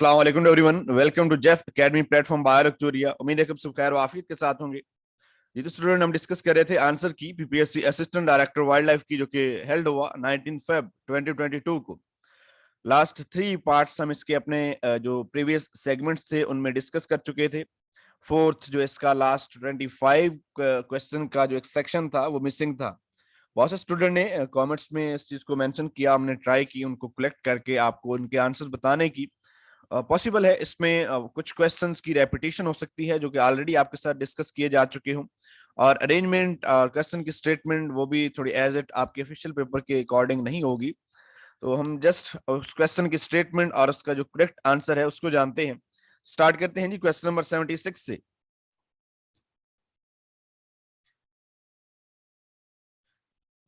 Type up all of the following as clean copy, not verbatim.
अस्सलाम वालेकुम everyone, welcome to Jeff Academy platform Biolectoria. उम्मीद है कि सब खैर वाफियत के साथ होंगे। ये तो स्टूडेंट हम डिस्कस कर रहे थे आंसर की PPSC assistant director wild life की, जो कि हेल्ड हुआ 19 फेब 2022 को। लास्ट 3 पार्ट्स हम इसके अपने जो प्रीवियस सेगमेंट्स थे उनमें डिस्कस कर चुके थे। फोर्थ जो इसका लास्ट 25 क्वेश्चन का जो एक सेक्शन था वो मिसिंग था। बहुत से स्टूडेंट ने कमेंट्स में इस चीज को मेंशन किया, हमने ट्राई की उनको कलेक्ट करके आपको उनके आंसर्स बताने की। पॉसिबल है इसमें कुछ क्वेश्चंस की रेपिटेशन हो सकती है जो कि ऑलरेडी आपके साथ डिस्कस किए जा चुके हों, और अरेंजमेंट और क्वेश्चन की स्टेटमेंट वो भी थोड़ी एज इट आपके ऑफिशियल पेपर के अकॉर्डिंग नहीं होगी। तो हम जस्ट उस क्वेश्चन की स्टेटमेंट और उसका जो करेक्ट आंसर है उसको जानते हैं। स्टार्ट करते हैं जी क्वेश्चन नंबर 76 से।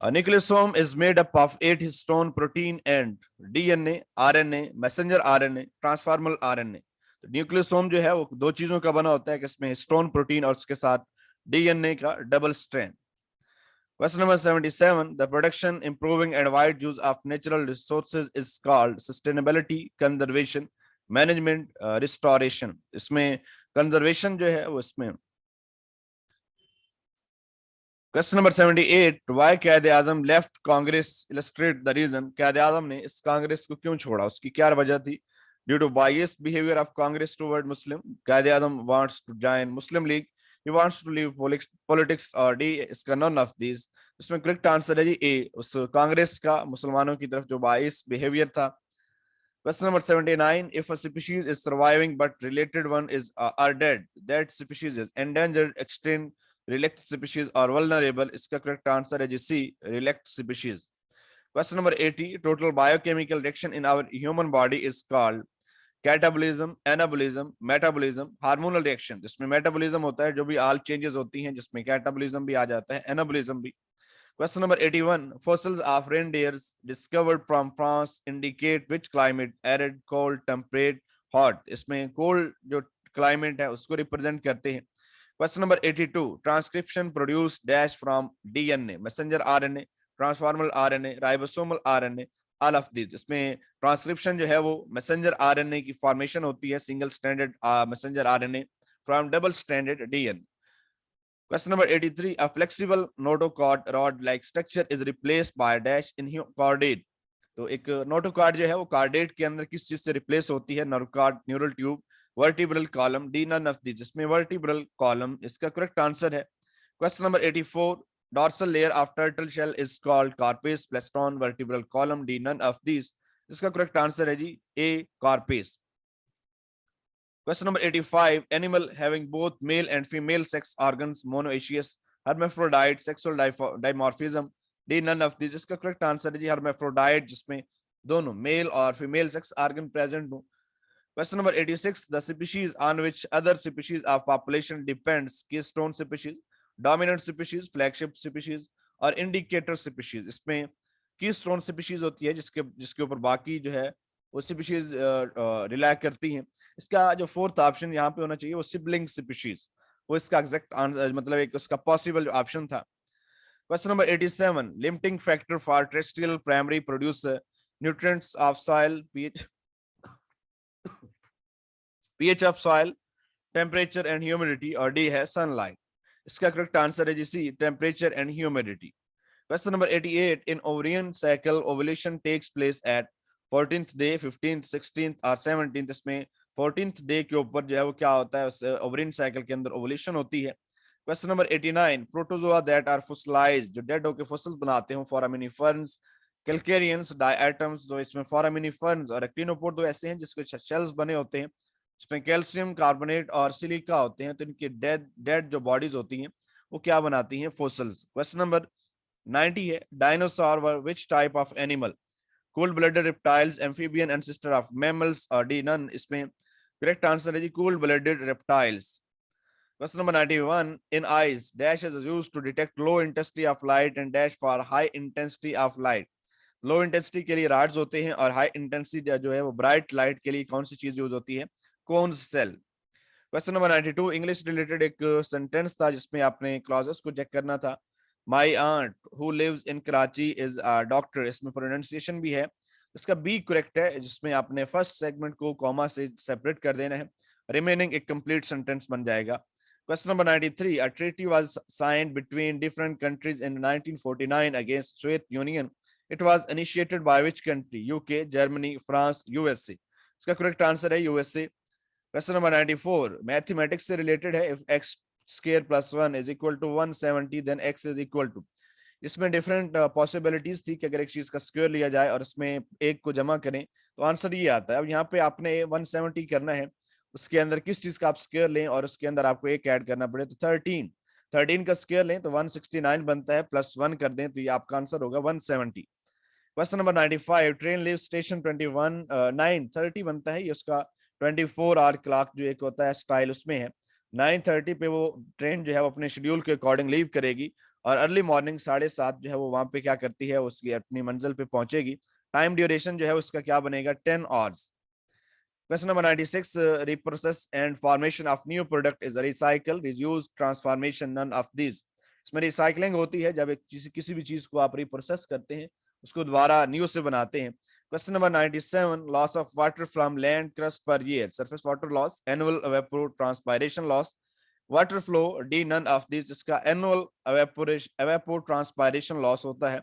A nucleosome is made up of 8 histone protein and DNA, RNA, messenger RNA, transformer RNA। तो न्यूक्लियोसोम जो है वो दो चीजों का बना होता है कि इसमें हिस्टोन प्रोटीन और उसके साथ DNA का double strand. Question number 77. The production, improving and wide use of natural resources is called sustainability, conservation, management, restoration। इसमें conservation जो है वो इसमें। Question number 78. Why कायदे आजम left Congress? Illustrate the reason। कायदे आजम ने इस कांग्रेस को क्यों छोड़ा, उसकी क्या वजह थी? Due to biased behavior of Congress toward Muslim। कायदे आजम wants to join Muslim League, he wants to leave politics, और D इसका none of these। इसमें करेक्ट आंसर है जी ए, उस कांग्रेस का मुसलमानों की तरफ जो बाइस बिहेवियर था। Question number 79. If a species is surviving but related one is are dead, that species is endangered, extinct, relict species or vulnerable। इसका करेक्ट आंसर है जी सी, relict species। Question number 80. Total biochemical reaction in our human body is called catabolism, anabolism, metabolism, hormonal reaction. जिसमें metabolism होता है जो भी all changes होती हैं, जिसमें कैटाबोलिज्म भी आ जाता है, एनाबोलिज्म भी। Question number 81. Fossils of reindeers discovered from France indicate which climate? Arid, cold, temperate, hot। इसमें cold जो climate है उसको represent करते हैं। Question number 82. Transcription produced dash from DNA, messenger RNA, transformal RNA, ribosomal RNA, all of these। इसमें transcription जो है वो मैसेंजर आरएनए की फॉर्मेशन होती है, single stranded messenger RNA from double stranded DNA. Question number 83. A flexible notochord rod-like structure is replaced by dash in chordate। तो एक notochord जो है वो कार्डेट के अंदर किस चीज से रिप्लेस होती है? Nerve cord, neural tube, vertebral column, D none of the. जिसमें वर्टिब्रल कॉलम इसका करेक्ट आंसर है। Question number 84. Dorsal layer of turtle shell is called carapace, plastron, vertebral column, D none of these. इसका correct answer है जी A, carapace. Question number 85. Animal having both male and female sex organs, monoecious, hermaphrodite, sexual dimorphism, D none of these। इसका correct answer है जी hermaphrodite, जिसमें दोनों mail और female sex organ present हो। Question number 86. The species on which other species of population depends, keystone species, dominant species, flagship species और indicator species। इसमें keystone species होती है जिसके ऊपर बाकी जो है वो स्पीशीज रिलाई करती हैं। इसका जो फोर्थ ऑप्शन यहाँ पे होना चाहिए वो सिबलिंग स्पीशीज, वो इसका एग्जैक्ट आंसर मतलब एक उसका पॉसिबल ऑप्शन था। Question number 87. Limiting factor for terrestrial primary producer nutrients of soil, pH of soil, temperature and humidity, और डी है सनलाइट। इसका करेक्ट आंसर है जी C, temperature and humidity. Question number 88. In ovarian cycle ovulation takes place at 14th day, 15th, 16th और 17th। इसमें 14th day के ऊपर जो है वो क्या होता है, उस ओवरियन साइकिल के अंदर ओवुलेशन होती है। Question number 89. Protozoa that are fossilised, जो डेड होके फॉसिल बनाते हो, फोरामिनिफर्स, कैल्केरियंस, डायटम्स, जो इसमें फोरामिनिफर्स और एक्टिनोपोड दो ऐसे हैं जिसके शेल्स बने होते हैं, इसमें कैल्शियम कार्बोनेट और सिलिका होते हैं। तो इनके डेड जो बॉडीज होती हैं वो क्या बनाती हैं? फॉसिल्स। क्वेश्चन नंबर 90 है. Dinosaur were which type of animal? cold blooded reptiles, amphibian ancestor of mammals, or D none। इसमें करेक्ट आंसर है जी cold blooded reptiles। Question number 91. In eyes, dash is used to detect low intensity of light and dash for high intensity of light। Low intensity के लिए rods होते हैं और high intensity जो है वो ब्राइट लाइट के लिए कौन सी चीज यूज होती है? Cones cell. Question number 92. English related एक सेंटेंस था जिसमें आपने क्लॉजेस को चेक करना था। My aunt who lives in Karachi is a doctor। इसमें प्रोनाउंसिएशन भी है इसका बी करेक्ट है, जिसमें आपने फर्स्ट सेगमेंट को कॉमा से सेपरेट कर देना है, रिमेनिंग एक कंप्लीट सेंटेंस बन जाएगा। Question number 93, a treaty was signed between different countries in 1949 against Soviet Union. It was initiated by which country? UK, Germany, France, USA. इसका करेक्ट आंसर है यूएसए। क्वेश्चन नंबर 94, मैथमेटिक्स से related है। If x square plus 1 is equal to 170 then x is equal to, इसमें different possibilities थी कि अगर एक चीज का स्क्वायर लिया जाए और इसमें एक को जमा करें तो आंसर ये आता है। अब यहाँ पे आपने 170 करना है, उसके अंदर किस चीज का आप स्क्वायर लें और उसके अंदर आपको एक ऐड करना पड़े, तो 13 का स्क्वायर लें तो 169 बनता है, प्लस 1 कर दें तो ये आपका आंसर होगा 170। Question number 95, train leave station 21 9:30 बनता है, ये उसका 24 आवर क्लॉक जो एक होता है स्टाइल उसमें है। 9:30 पे वो ट्रेन जो है वो अपने शेड्यूल के अकॉर्डिंग लीव करेगी और अर्ली मॉर्निंग 7:30 जो है वो वहां पे क्या करती है, उसकी अपनी मंजिल पे पहुंचेगी। टाइम ड्यूरेशन जो है उसका क्या बनेगा, 10 hours. Question number 96, reprocess and formation of new product is recycle, reuse, transformation, none of this. इसमें रिसाइकलिंग होती है जब एक किसी भी चीज को आप रिप्रोसेस करते हैं, उसको दोबारा न्यू से बनाते हैं। Question number 97, loss of water from land crust per year, surface water loss, annual evapotranspiration loss, water flow, D none of this. जिसका एनुअल एवेपोर ट्रांसपायरेशन लॉस होता है।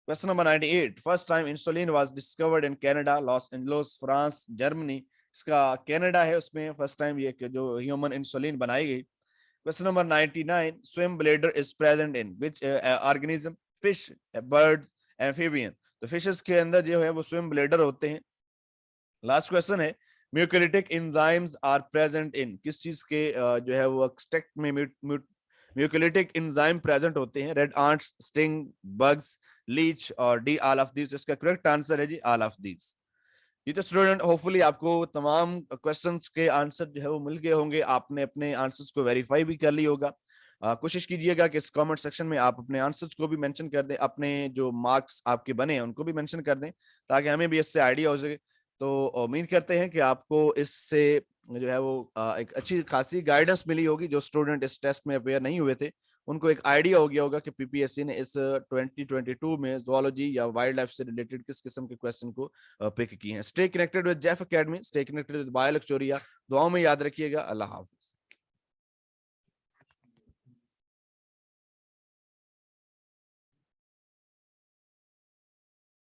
Question number 98, first time insulin was discovered in Canada, Los Angeles, France, Germany. इसका Canada है, उसमें first time ये जो human insulin बनाई गई। Question number 99, swim bladder is present in which organism, fish, birds, amphibian. तो फिशेस के अंदर जो है वो स्विम ब्लेडर होते हैं। लास्ट क्वेश्चन है, mucolytic enzymes are present in, किस चीज के जो है वो एक्सट्रैक्ट में म्यूकोलिटिक एंजाइम प्रेजेंट होते हैं, red ants, sting, bugs, leech और डी ऑल ऑफ दीज। इसका करेक्ट आंसर है जी ऑल ऑफ दीज। ये तो स्टूडेंट होपफुली आपको तमाम क्वेश्चंस के आंसर जो है वो मिल गए होंगे, आपने अपने आंसर्स को वेरीफाई भी कर ली होगा। कोशिश कीजिएगा कि इस कमेंट सेक्शन में आप अपने आंसर्स को भी मेंशन कर दें, अपने जो मार्क्स आपके बने हैं उनको भी मेंशन कर दें, ताकि हमें भी इससे आइडिया हो सके। तो उम्मीद करते हैं कि आपको इससे जो है वो एक अच्छी खासी गाइडेंस मिली होगी। जो स्टूडेंट इस टेस्ट में अपेयर नहीं हुए थे उनको एक आइडिया हो गया होगा कि पीपीएससी ने इस 2022 में जूलॉजी या वाइल्ड लाइफ से रिलेटेड किस किस्म के क्वेश्चन को पिक किए हैं। Stay connected with Jeff Academy, stay connected with Biolectoria. दुआओं में याद रखिएगा। अल्लाह हाफिज।